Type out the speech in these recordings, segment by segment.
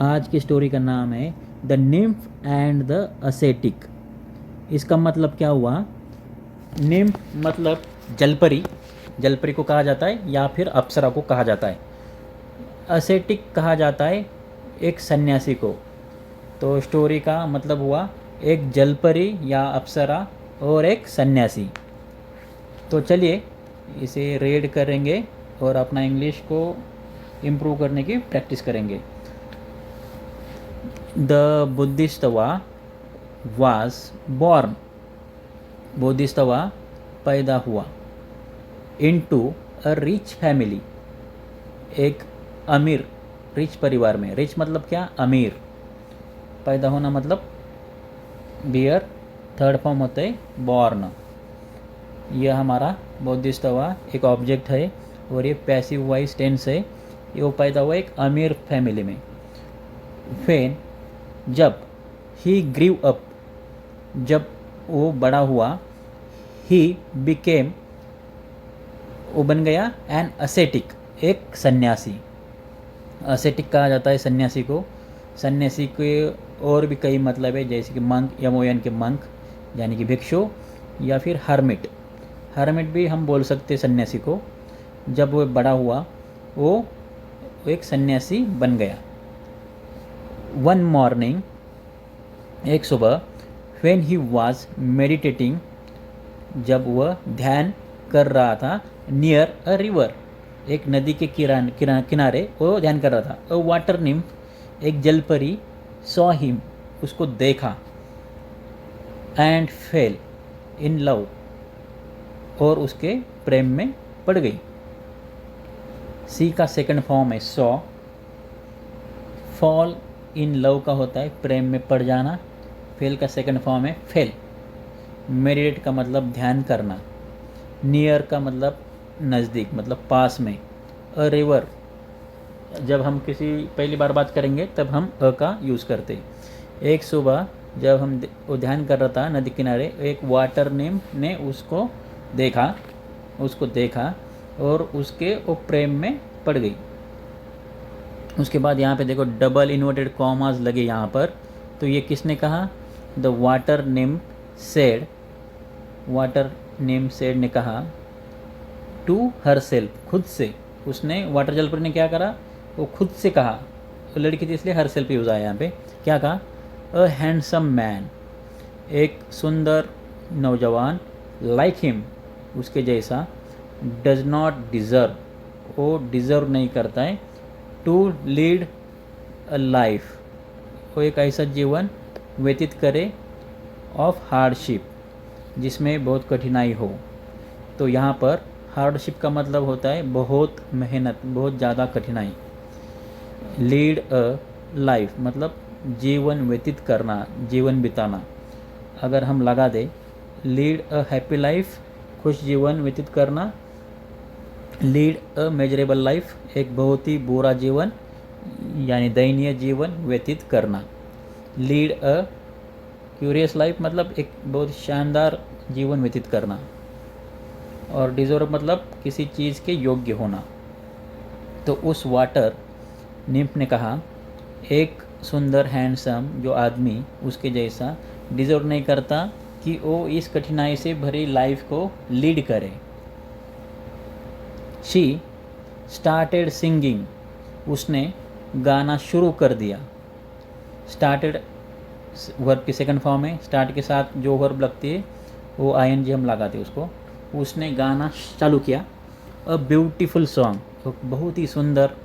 आज की स्टोरी का नाम है the nymph and the ascetic. इसका मतलब क्या हुआ? निम्फ मतलब जलपरी, जलपरी को कहा जाता है या फिर अप्सरा को कहा जाता है। असेटिक कहा जाता है एक सन्यासी को। तो स्टोरी का मतलब हुआ एक जलपरी या अप्सरा और एक सन्यासी। तो चलिए इसे रीड करेंगे और अपना इंग्लिश को इम्प्रूव करने की प्रैक्टिस करेंगे। द बुद्धिस्तवा वाज बॉर्न, बोधिस्तवा पैदा हुआ, इनटू अ रिच फैमिली, एक अमीर रिच परिवार में। रिच मतलब क्या? अमीर। पैदा होना मतलब बियर, थर्ड फॉर्म होता है बॉर्न। यह हमारा बोधिस्तवा एक ऑब्जेक्ट है और ये पैसिव वॉइस टेंस है। ये वो पैदा हुआ एक अमीर फैमिली में। फेन जब, ही ग्रीव अप जब वो बड़ा हुआ, ही बिकेम वो बन गया एन असेटिक एक सन्यासी। असेटिक कहा जाता है सन्यासी को। सन्यासी के और भी कई मतलब है, जैसे कि मंक, यमोयन के मंक यानी कि भिक्षु, या फिर हर्मिट। हर्मिट भी हम बोल सकते सन्यासी को। जब वो बड़ा हुआ वो एक सन्यासी बन गया। वन मॉर्निंग, एक सुबह, व्हेन ही वॉज मेडिटेटिंग, जब वह ध्यान कर रहा था, नियर अ रिवर, एक नदी के किनारे वो ध्यान कर रहा था। अ वाटर निम्फ, एक जलपरी, सॉ हिम, उसको देखा, एंड फेल इन लव, और उसके प्रेम में पड़ गई। सी का सेकंड फॉर्म है सॉ। फॉल इन लव का होता है प्रेम में पड़ जाना। फेल का सेकंड फॉर्म है फेल। मेडिटेट का मतलब ध्यान करना। नियर का मतलब नज़दीक, मतलब पास में। अ रिवर, जब हम किसी पहली बार बात करेंगे तब हम अ का यूज़ करते। एक सुबह जब हम वो ध्यान कर रहा था नदी किनारे, एक वाटर निम्फ ने उसको देखा और उसके वो प्रेम में पड़ गई। उसके बाद यहाँ पे देखो डबल इन्वर्टेड कॉमास लगे यहाँ पर। तो ये किसने कहा? The water nymph said, water nymph said ने कहा, टू हर सेल्फ, खुद से। उसने, वाटर जलपरी ने क्या करा? वो खुद से कहा। वो लड़की थी इसलिए हर सेल्फ यूज़ आया यहाँ पे। क्या कहा? अ हैंडसम मैन, एक सुंदर नौजवान, लाइक हिम, उसके जैसा, डज नॉट डिज़र्व, वो डिज़र्व नहीं करता है, टू लीड अ लाइफ, वो एक ऐसा जीवन व्यतीत करे, ऑफ हार्डशिप, जिसमें बहुत कठिनाई हो। तो यहाँ पर हार्डशिप का मतलब होता है बहुत मेहनत, बहुत ज़्यादा कठिनाई। लीड अ लाइफ मतलब जीवन व्यतीत करना, जीवन बिताना। अगर हम लगा दें लीड अ हैप्पी लाइफ, खुश जीवन व्यतीत करना। लीड अ मेजरेबल लाइफ, एक बहुत ही बुरा जीवन यानी दयनीय जीवन व्यतीत करना। लीड अ क्यूरियस लाइफ मतलब एक बहुत शानदार जीवन व्यतीत करना। और डिजर्व मतलब किसी चीज़ के योग्य होना। तो उस वाटर निम्फ ने कहा, एक सुंदर हैंडसम जो आदमी उसके जैसा डिजर्व नहीं करता कि वो इस कठिनाई से भरी लाइफ को लीड करे। शी स्टार्टेड सिंगिंग, उसने गाना शुरू कर दिया। स्टार्टेड वर्ब की सेकंड फॉर्म है। स्टार्ट के साथ जो वर्ब लगती है वो ING हम लगाते हैं उसको। उसने गाना चालू किया। अ ब्यूटीफुल सॉन्ग, तो बहुत ही सुंदर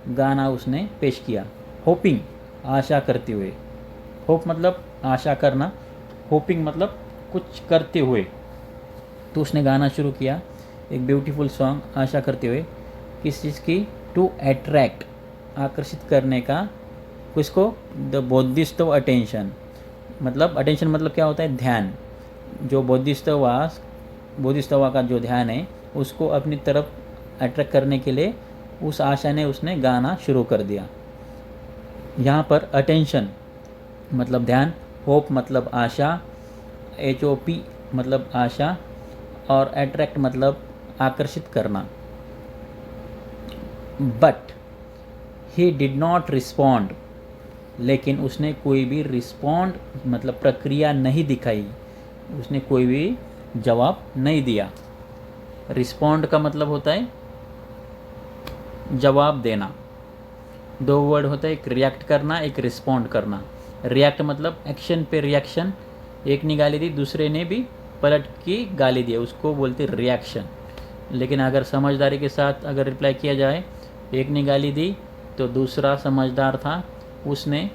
गाना उसने पेश किया। होपिंग, आशा करते हुए। होप मतलब आशा करना, होपिंग मतलब कुछ करते हुए। तो उसने गाना शुरू किया एक ब्यूटीफुल सॉन्ग आशा करते हुए। किस चीज़ की? टू अट्रैक्ट, आकर्षित करने का। किसको? द बोधिस्तव अटेंशन, मतलब अटेंशन मतलब क्या होता है? ध्यान। जो बोधिस्तवा का जो ध्यान है उसको अपनी तरफ अट्रैक्ट करने के लिए उस आशा ने उसने गाना शुरू कर दिया। यहाँ पर अटेंशन मतलब ध्यान, होप मतलब आशा, HOP मतलब आशा, और अट्रैक्ट मतलब आकर्षित करना। But he did not respond, लेकिन उसने कोई भी रिस्पॉन्ड मतलब प्रक्रिया नहीं दिखाई, उसने कोई भी जवाब नहीं दिया। रिस्पॉन्ड का मतलब होता है जवाब देना। दो वर्ड होता है, एक रिएक्ट करना, एक रिस्पॉन्ड करना। रिएक्ट मतलब एक्शन पे रिएक्शन, एक ने गाली दी दूसरे ने भी पलट की गाली दी, उसको बोलते रिएक्शन। लेकिन अगर समझदारी के साथ अगर रिप्लाई किया जाए, एक ने गाली दी तो दूसरा समझदार था, उसने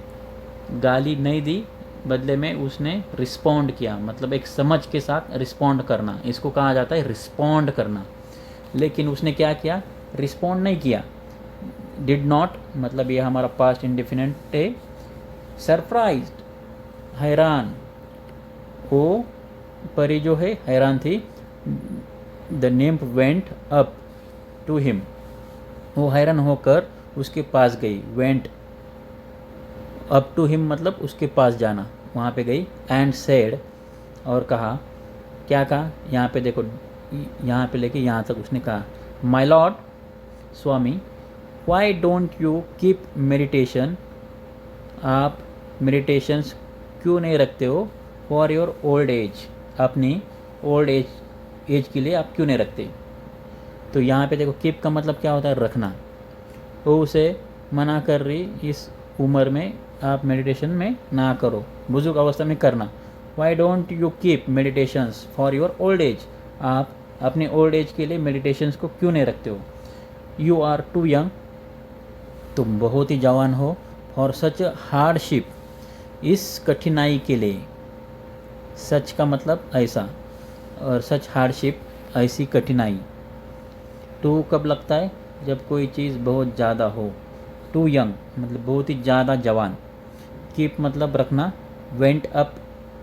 गाली नहीं दी, बदले में उसने रिस्पॉन्ड किया, मतलब एक समझ के साथ रिस्पॉन्ड करना, इसको कहा जाता है रिस्पॉन्ड करना। लेकिन उसने क्या किया, रिस्पॉन्ड नहीं किया। डिड नॉट मतलब ये हमारा पास्ट इंडेफिनिट है। सरप्राइज्ड हैरान, वो परी जो है हैरान थी। The nymph went up to him, वो हैरान होकर उसके पास गई। वेंट अप टू हिम मतलब उसके पास जाना, वहाँ पे गई। एंड सेड और कहा, क्या कहा, यहाँ पे देखो, यहाँ पे लेके यहाँ तक उसने कहा, my Lord Swami, why don't you keep meditation, आप मेडिटेशंस क्यों नहीं रखते हो, फॉर योर ओल्ड एज, अपनी ओल्ड एज के लिए आप क्यों नहीं रखते। तो यहाँ पे देखो कीप का मतलब क्या होता है, रखना। वो उसे मना कर रही, इस उम्र में आप मेडिटेशन में ना करो, बुजुर्ग अवस्था में करना। Why don't you keep meditations for your old age, आप अपने ओल्ड एज के लिए मेडिटेशंस को क्यों नहीं रखते हो। यू आर टू यंग, तुम बहुत ही जवान हो। फॉर सच हार्डशिप, इस कठिनाई के लिए। सच का मतलब ऐसा, और सच हार्डशिप ऐसी कठिनाई। टू कब लगता है, जब कोई चीज़ बहुत ज़्यादा हो। टू यंग मतलब बहुत ही ज़्यादा जवान। कीप मतलब रखना। वेंट अप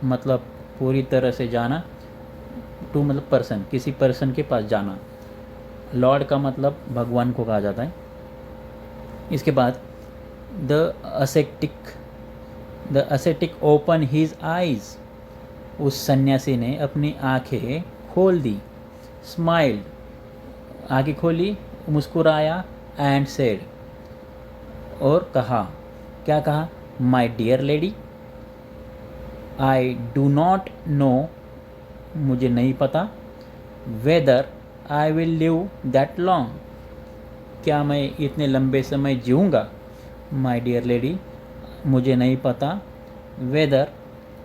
मतलब पूरी तरह से जाना। टू मतलब पर्सन, किसी पर्सन के पास जाना। लॉर्ड का मतलब भगवान को कहा जाता है। इसके बाद the ascetic open his eyes, उस सन्यासी ने अपनी आंखें खोल दी। स्माइल्ड, आंखें खोली, मुस्कुराया। एंड सेड और कहा, क्या कहा, my dear lady, I do not know, मुझे नहीं पता, whether I will live that long, क्या मैं इतने लंबे समय जीऊँगा। माई डियर लेडी, मुझे नहीं पता, वेदर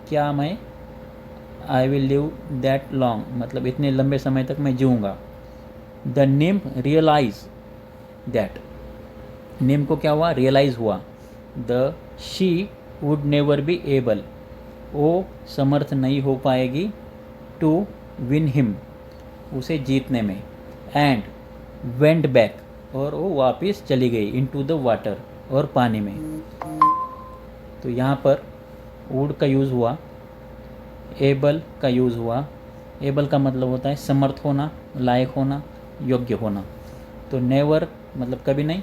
क्या मैं, I will live that long मतलब इतने लंबे समय तक मैं जीऊँगा। The nymph realise that, nymph को क्या हुआ, रियलाइज़ हुआ। The she would never be able, वो समर्थ नहीं हो पाएगी। टू विन हिम, उसे जीतने में। एंड वेंट बैक, और वो वापस चली गई। इनटू द वाटर, और पानी में। तो यहाँ पर वुड का यूज़ हुआ, एबल का यूज़ हुआ। एबल का मतलब होता है समर्थ होना, लायक होना, योग्य होना। तो नेवर मतलब कभी नहीं।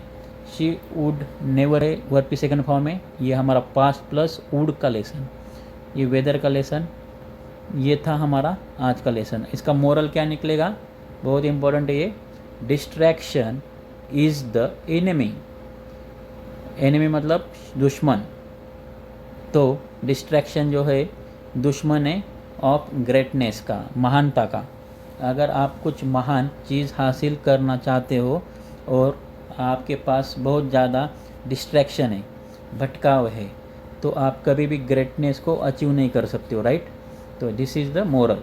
शी वुड नेवर है वर्ब की सेकंड फॉर्म में। ये हमारा पास्ट प्लस वुड का लेसन, ये वेदर का लेसन। ये था हमारा आज का लेसन। इसका मोरल क्या निकलेगा, बहुत इंपॉर्टेंट है ये। Distraction is the enemy, enemy मतलब दुश्मन। तो डिस्ट्रैक्शन जो है दुश्मन है ऑफ ग्रेटनेस का, महानता का। अगर आप कुछ महान चीज़ हासिल करना चाहते हो और आपके पास बहुत ज़्यादा डिस्ट्रैक्शन है, भटकाव है, तो आप कभी भी ग्रेटनेस को अचीव नहीं कर सकते हो, राइट। तो दिस इज़ द मोरल।